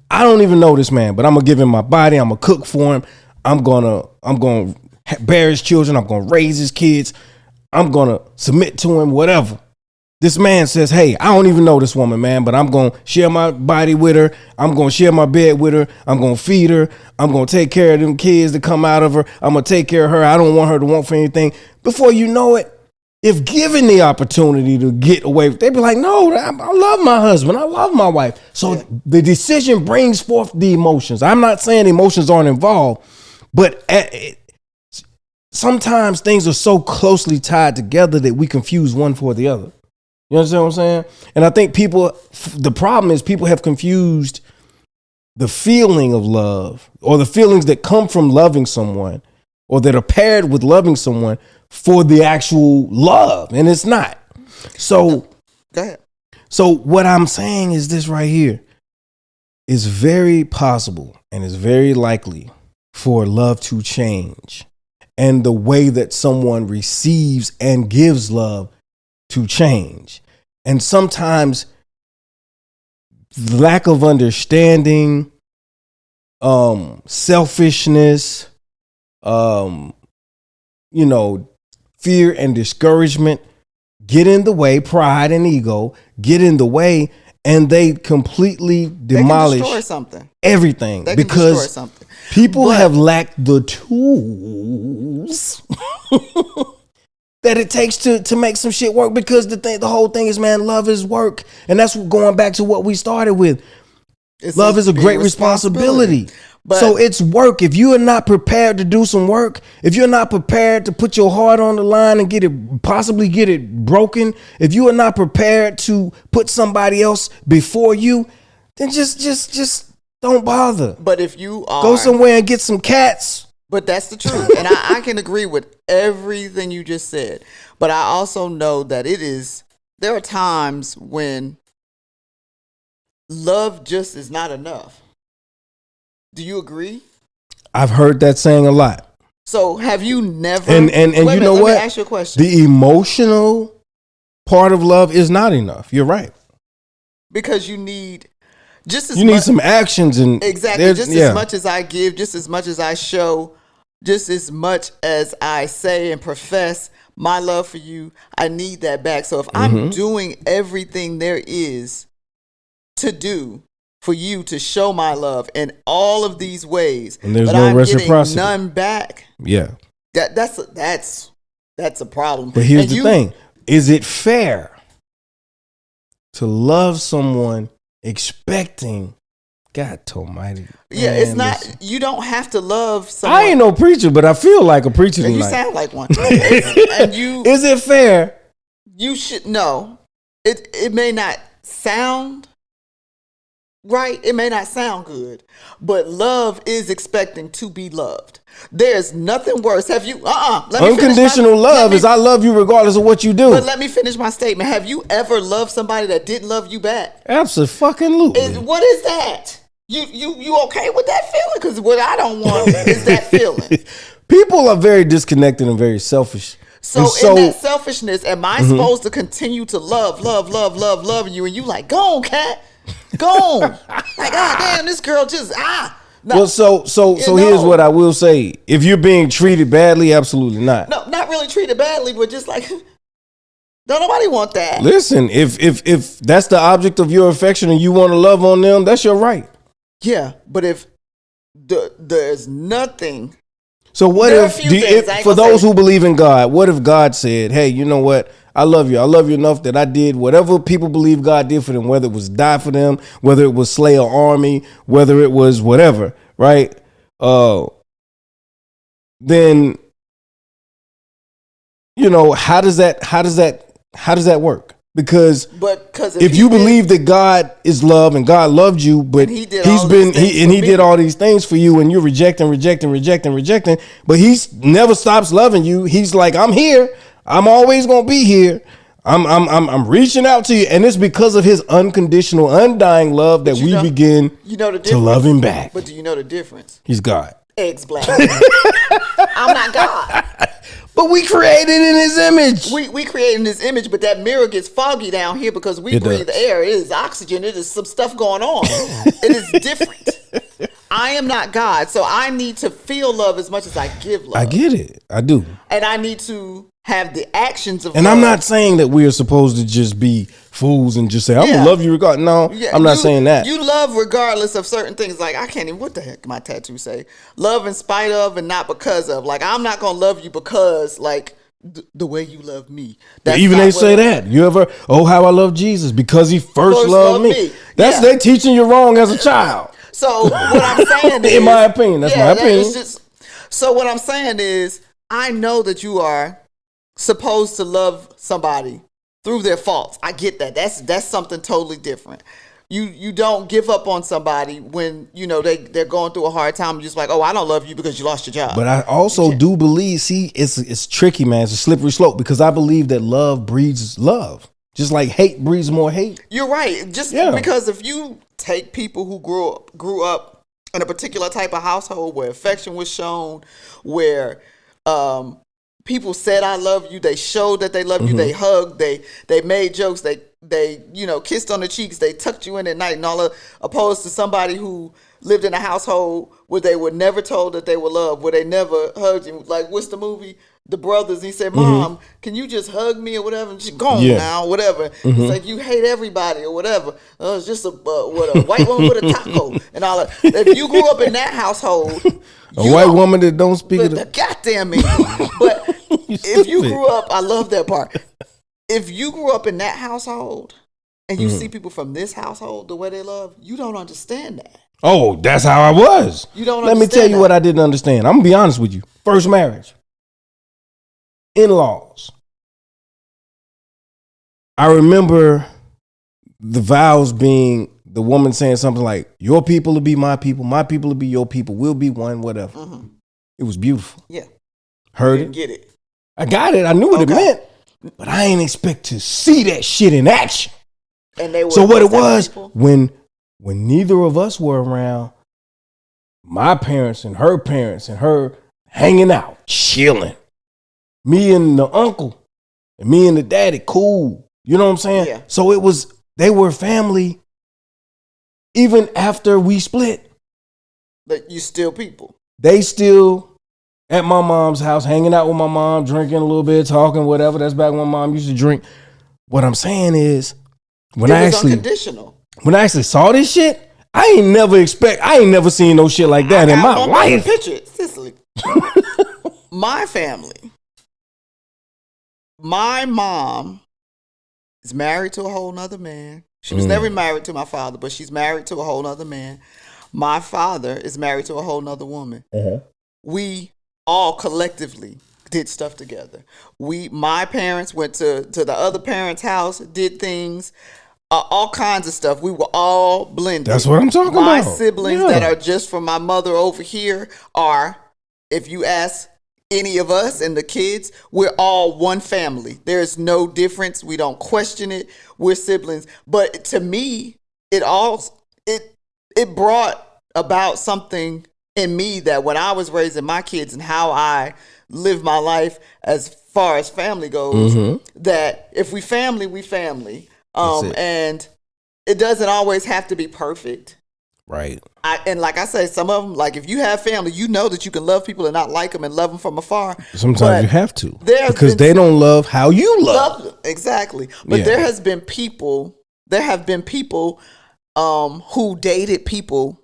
I don't even know this man, but I'm gonna give him my body. I'm gonna cook for him. I'm gonna bear his children. I'm gonna raise his kids. I'm gonna submit to him. Whatever. This man says, hey, I don't even know this woman, man, but I'm going to share my body with her. I'm going to share my bed with her. I'm going to feed her. I'm going to take care of them kids that come out of her. I'm going to take care of her. I don't want her to want for anything. Before you know it, if given the opportunity to get away, they'd be like, no, I love my husband. I love my wife. So the decision brings forth the emotions. I'm not saying emotions aren't involved, but sometimes things are so closely tied together that we confuse one for the other. You understand what I'm saying? And I think the problem is people have confused the feeling of love or the feelings that come from loving someone or that are paired with loving someone for the actual love. And it's not. So go ahead. So what I'm saying is this right here. It's very possible and it's very likely for love to change and the way that someone receives and gives love to change. And sometimes lack of understanding, selfishness, fear and discouragement get in the way, pride and ego get in the way, and they completely demolish destroy something. Everything. They can because destroy something. People have lacked the tools that it takes to make some shit work, because the whole thing is, man, love is work. And that's going back to what we started with. Love is a great responsibility. So it's work. If you are not prepared to do some work, if you're not prepared to put your heart on the line and possibly get it broken, if you are not prepared to put somebody else before you, then just don't bother. But if you are, go somewhere and get some cats. But that's the truth. And I can agree with everything you just said. But I also know that there are times when love just is not enough. Do you agree? I've heard that saying a lot. So have you never? And you know what? Let me ask you a question. The emotional part of love is not enough. You're right. Because you need just as you need some actions and exactly just as much as I give, just as much as I show, just as much as I say and profess my love for you. I need that back. So if I'm doing everything there is to do for you to show my love in all of these ways, and there's but no I'm reciprocity, getting none back. Yeah, that's a problem. But here's the thing: is it fair to love someone expecting God Almighty? Yeah, man, it's not. listen. You don't have to love someone. I ain't no preacher, but I feel like a preacher tonight. You sound like one. And you is it fair? You should know. It may not sound right, it may not sound good, but love is expecting to be loved. There's nothing worse. Have you unconditional love is I love you regardless of what you do. But let me finish my statement. Have you ever loved somebody that didn't love you back? Absolutely. What is that? You okay with that feeling? Because what I don't want is that feeling. People are very disconnected and very selfish. So in that selfishness, am I supposed to continue to love you, and you like, go on, cat? Go on. Like, God damn, this girl just no. Well, so here's what I will say. If you're being treated badly, absolutely not. No, not really treated badly, but just like, don't nobody want that. Listen, if that's the object of your affection and you want to love on them, that's your right. Yeah, but if there's nothing. So what if for those who believe in God, what if God said, hey, you know what? I love you. I love you enough that I did whatever people believe God did for them, whether it was die for them, whether it was slay an army, whether it was whatever, right? Then, how does that work? Because if you believe that God is love and God loved you, but he did all these things for you and you're rejecting, but he never stops loving you. He's like, I'm here. I'm always gonna be here. I'm reaching out to you, and it's because of his unconditional, undying love that we begin to love him back. But do you know the difference? He's God. Eggs black. I'm not God. But we created in his image. We created in his image, but that mirror gets foggy down here because we breathe air. It is oxygen. It is some stuff going on. It is different. I am not God, so I need to feel love as much as I give love. I get it. I do. And I need to have the actions of and love. I'm not saying that we are supposed to just be fools and just say, I'm going to love you regardless. No, I'm not saying that. You love regardless of certain things. Like, I can't even, what the heck my tattoo say? Love in spite of and not because of. Like, I'm not going to love you because, like, the way you love me. That's even they say that. You ever, how I love Jesus because he first loved me. That's they teaching you wrong as a child. So what I'm saying is, in my opinion, that's my opinion. So what I'm saying is, I know that you are supposed to love somebody through their faults. I get that. That's something totally different. You don't give up on somebody when, you know, they're going through a hard time. You're just like, oh, I don't love you because you lost your job. But I also do believe, it's tricky, man. It's a slippery slope because I believe that love breeds love. Just like hate breeds more hate. You're right. Because if you take people who grew up in a particular type of household where affection was shown, where people said I love you, they showed that they loved you, they hugged, they made jokes, they you know, kissed on the cheeks, they tucked you in at night and all that, opposed to somebody who lived in a household where they were never told that they were loved, where they never hugged you. Like, what's the movie? The Brothers. He said, Mom, can you just hug me or whatever? And she's gone now, whatever. It's like, you hate everybody or whatever. It's just a white woman with a taco and all that. If you grew up in that household, a white woman that don't speak the goddamn English. But if you grew up, I love that part. If you grew up in that household and you see people from this household the way they love, you don't understand that. Oh, that's how I was. You don't Let me tell you what I didn't understand. I'm going to be honest with you. First marriage. In-laws. I remember the vows being the woman saying something like, your people will be my people will be your people, we'll be one, whatever. It was beautiful. Yeah. Heard it. Get it. I got it. I knew what it meant. But I ain't expect to see that shit in action. And they were so what it was, when neither of us were around, my parents and her hanging out, chilling. Me and the uncle and me and the daddy, cool. You know what I'm saying? Yeah. So they were family even after we split. But you still people. They still at my mom's house, hanging out with my mom, drinking a little bit, talking, whatever. That's back when mom used to drink. What I'm saying is, when I actually saw this shit, I ain't never seen no shit like that in my life. Picture it, Cicely. My family. My mom is married to a whole nother man. She was never married to my father, but she's married to a whole nother man. My father is married to a whole nother woman. We all collectively did stuff together. My parents went to the other parents' house, did things, all kinds of stuff. We were all blended. That's what I'm talking about. My siblings that are just from my mother over here are, if you ask any of us and the kids, we're all one family. There's no difference. We don't question it. We're siblings. But to me, it brought about something in me that when I was raising my kids and how I live my life as far as family goes, that if we family, we family. And it doesn't always have to be perfect. Right. And like I say, some of them, like if you have family, you know that you can love people and not like them and love them from afar. Sometimes you have to, because they don't love how you love them. Exactly. But there have been people who dated people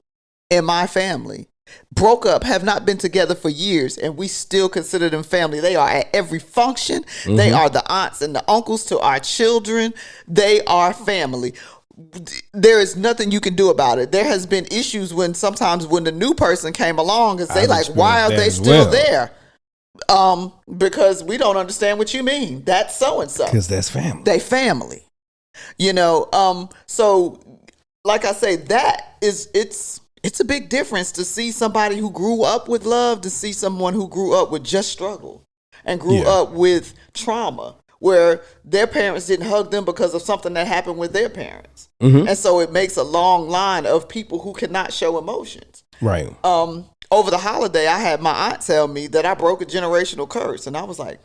in my family, broke up, have not been together for years, and we still consider them family. They are at every function. They are the aunts and the uncles to our children. They are family. There is nothing you can do about it. There has been issues sometimes when the new person came along and say like, why are they still there? Because we don't understand what you mean. That's so and so. Because that's family. They family. You know, so like I say, it's a big difference to see somebody who grew up with love to see someone who grew up with just struggle and grew up with trauma, where their parents didn't hug them because of something that happened with their parents. And so it makes a long line of people who cannot show emotions. Right. Over the holiday, I had my aunt tell me that I broke a generational curse. And I was like,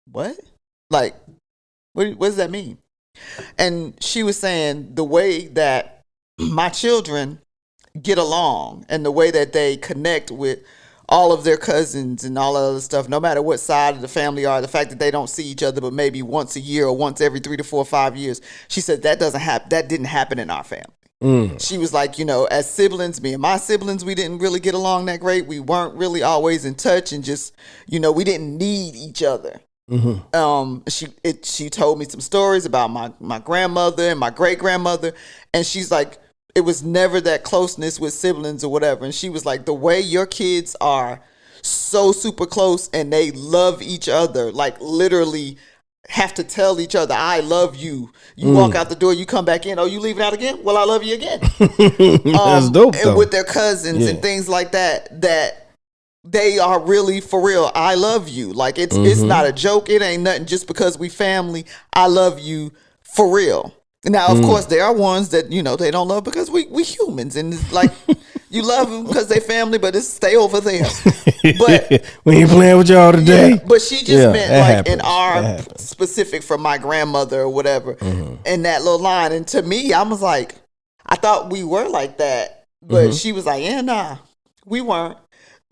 what? Like, what does that mean? And she was saying the way that my children get along and the way that they connect with all of their cousins and all that other stuff, no matter what side of the family are, the fact that they don't see each other but maybe once a year or once every 3 to 4 or 5 years, she said that didn't happen in our family. She was like, you know, as siblings, me and my siblings, we didn't really get along that great. We weren't really always in touch and just, you know, we didn't need each other. She told me some stories about my grandmother and my great grandmother, and she's like, it was never that closeness with siblings or whatever. And she was like, the way your kids are so super close and they love each other, like literally have to tell each other, I love you. You walk out the door, you come back in. Oh, you leaving out again? Well, I love you again. That's dope, though. And with their cousins and things like that, that they are really for real. I love you. Like it's not a joke. It ain't nothing just because we family. I love you for real. Now, of course, there are ones that, they don't love because we humans. And it's like, you love them because they family, but it's stay over there. But we ain't playing with y'all today. Yeah, but she just meant like happens. in our specific from my grandmother or whatever, in that little line. And to me, I was like, I thought we were like that. But she was like, yeah, nah, we weren't.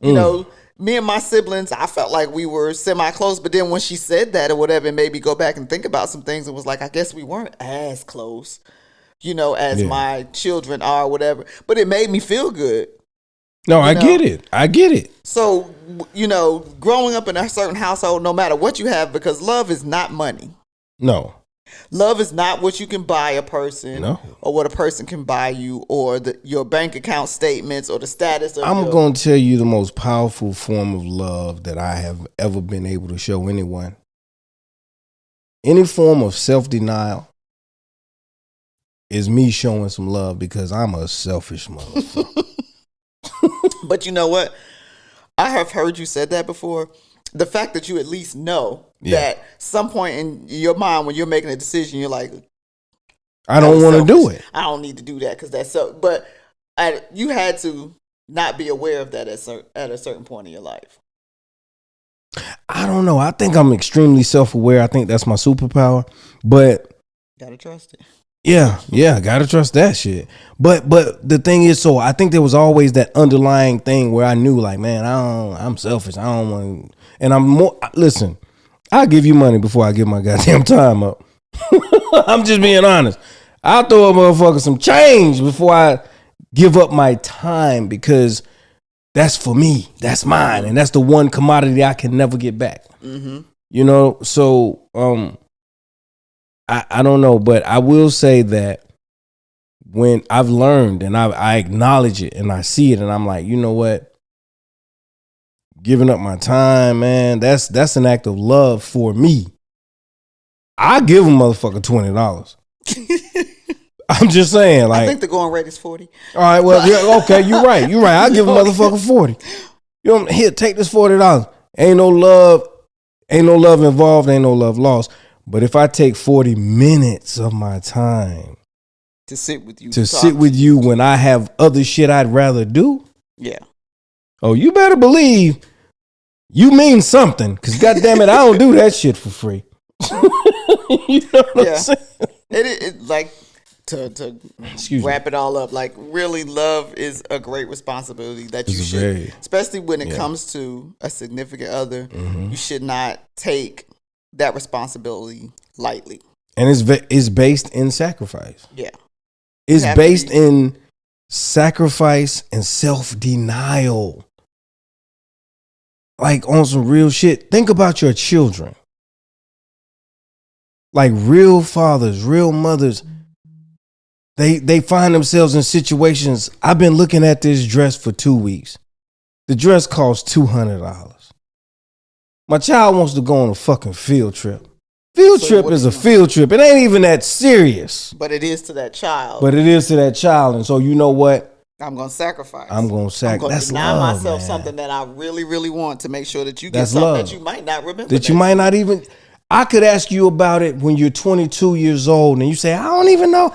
You know, me and my siblings, I felt like we were semi-close. But then when she said that or whatever, it made me go back and think about some things. It was like, I guess we weren't as close, as my children are or whatever. But it made me feel good. No, I get it. So, growing up in a certain household, no matter what you have, because love is not money. No. Love is not what you can buy a person or what a person can buy you or your bank account statements or the status of I'm going to tell you the most powerful form of love that I have ever been able to show anyone. Any form of self-denial is me showing some love because I'm a selfish motherfucker. But you know what? I have heard you said that before. The fact that you at least know that some point in your mind when you're making a decision, you're like, I don't want to do it. I don't need to do that because that's so. But you had to not be aware of that at a certain point in your life. I don't know. I think I'm extremely self-aware. I think that's my superpower. But gotta trust it. Yeah, gotta trust that shit. But the thing is, so I think there was always that underlying thing where I knew, like, man, I'm selfish. I don't want to. And I'm more. Listen, I'll give you money before I give my goddamn time up. I'm just being honest. I'll throw a motherfucker some change before I give up my time because that's for me. That's mine, and that's the one commodity I can never get back. Mm-hmm. So I don't know, but I will say that when I've learned and I acknowledge it and I see it and I'm like, you know what? Giving up my time, man, that's an act of love for me. I give a motherfucker $20. I'm just saying, like, I think the going rate is 40. All right, well, yeah, okay, you're right. I give a motherfucker 40. Here, take this $40. Ain't no love involved, ain't no love lost. But if I take 40 minutes of my time to sit with you, when I have other shit I'd rather do, oh, you better believe you mean something. Because goddamn it, I don't do that shit for free. You know what I'm saying? It like to wrap it all up. Like, really, love is a great responsibility that you should, especially when it comes to a significant other. Mm-hmm. You should not take that responsibility lightly. And it's based in sacrifice. Yeah. It's based in sacrifice and self-denial. Like, on some real shit. Think about your children. Like, real fathers, real mothers, they find themselves in situations. I've been looking at this dress for 2 weeks. The dress costs $200. My child wants to go on a fucking field trip. Field trip is a field trip. It ain't even that serious. But it is to that child. And so, you know what? I'm going to sacrifice. I'm going to deny myself something that I really, really want to make sure that you get something that you might not remember. That you might not even. I could ask you about it when you're 22 years old and you say, I don't even know.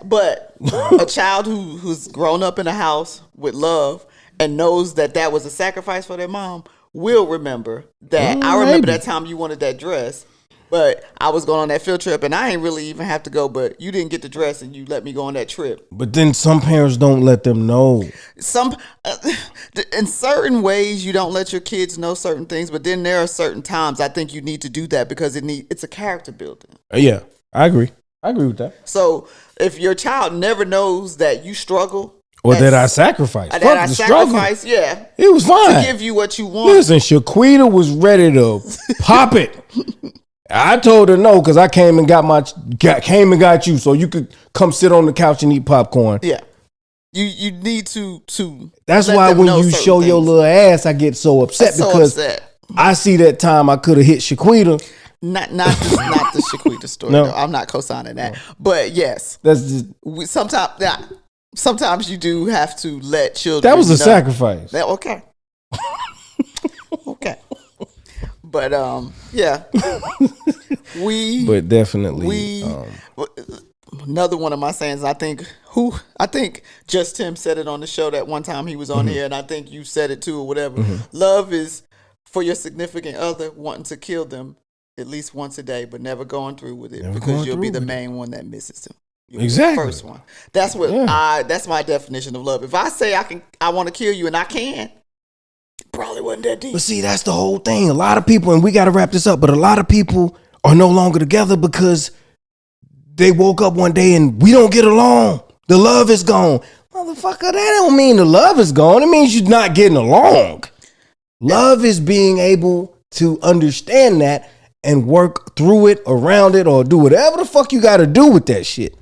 But a child who's grown up in a house with love and knows that was a sacrifice for their mom will remember that. I remember that time you wanted that dress, but I was going on that field trip and I ain't really even have to go, but you didn't get the dress and you let me go on that trip. But then some parents don't let them know. In certain ways, you don't let your kids know certain things, but then there are certain times I think you need to do that because it's a character building. Yeah, I agree with that. So if your child never knows that you struggle, or that I sacrificed. Yeah. It was fine. To give you what you want. Listen, Shaquita was ready to pop it. I told her no because I came and got you so you could come sit on the couch and eat popcorn. Yeah. You need to That's why when you show your little ass, I get so upset because I see that time I could have hit Shaquita Not the Shaquita story. No. Though. I'm not co-signing that. But yes, That's just sometimes you do have to let children. that was a know. sacrifice. Okay. Okay. But yeah. But definitely another one of my sayings, I think Just Tim said it on the show that one time he was on here, and I think you said it too or whatever. Love is for your significant other wanting to kill them at least once a day, but never going through with it because you'll be the main one that misses them. You'll exactly. be the first one. That's what that's my definition of love. If I say I want to kill you and I can, it probably wasn't that deep. But see, that's the whole thing. A lot of people, and we got to wrap this up, but a lot of people are no longer together because they woke up one day and we don't get along. The love is gone. Motherfucker, that don't mean the love is gone. It means you're not getting along. Love is being able to understand that and work through it, around it, or do whatever the fuck you got to do with that shit.